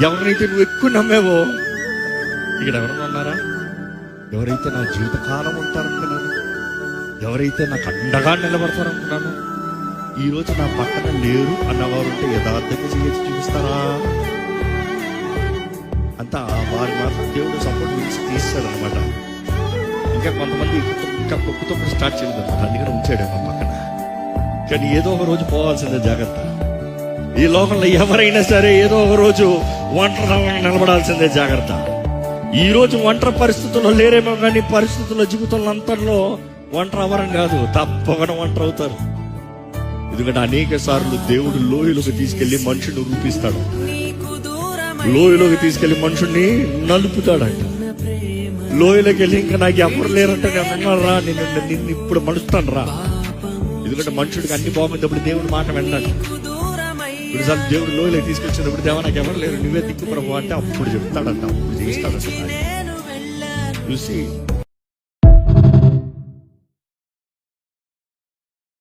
ఎవరినైతే నువ్వు ఎక్కువ నమ్మావో, ఇక్కడ ఎవరన్నా ఉన్నారా? ఎవరైతే నా జీవితకాలం ఉంటారనుకున్నాను, ఎవరైతే నాకు అండగా నిలబడతారనుకున్నాను, ఈరోజు నా పక్కన లేరు అన్నవారు ఉంటే యథార్థంగా చేసి చూపిస్తారా? అంతా వారి మాత్రం దేవుడు సపోర్ట్ గురించి తీస్తాడు అనమాట. ఇంకా కొంతమంది ఇంకా తొక్కుతో స్టార్ట్ చేయలేదు అనమాట, అందుకని ఉంచాడు మా పక్కన. కానీ ఏదో ఒక రోజు పోవాల్సిందే, జాగ్రత్త. ఈ లోకంలో ఎవరైనా సరే ఏదో ఒక రోజు ఒంటరి నిలబడాల్సిందే, జాగ్రత్త. ఈ రోజు ఒంటరి పరిస్థితుల్లో లేరేమో, కానీ పరిస్థితుల్లో జీవితంలో అంతట్లో ఒంటరి అవ్వరం కాదు, తప్పకుండా ఒంటరి అవుతారు. ఎందుకంటే అనేక సార్లు దేవుడు లోయలోకి తీసుకెళ్లి మనుషుని రూపిస్తాడు, లోయలోకి తీసుకెళ్లి మనుషుల్ని నలుపుతాడంట. లోయలోకి వెళ్ళి ఇంకా నాకు ఎవరు లేరంటే నేను రా, నిన్ను ఇప్పుడు మలుస్తాను రా. ఎందుకంటే మనుషుడికి అన్ని బాగుంది, దేవుడు మాట విన్నాడు. ఇప్పుడుసార్లు దేవుడు లోయలోకి తీసుకొచ్చినప్పుడు, దేవా నాకు ఎవరు లేరు, నువ్వే దిక్కు ప్రభు అంటే అప్పుడు చెప్తాడంట, అప్పుడు చేస్తాడంట. చూసి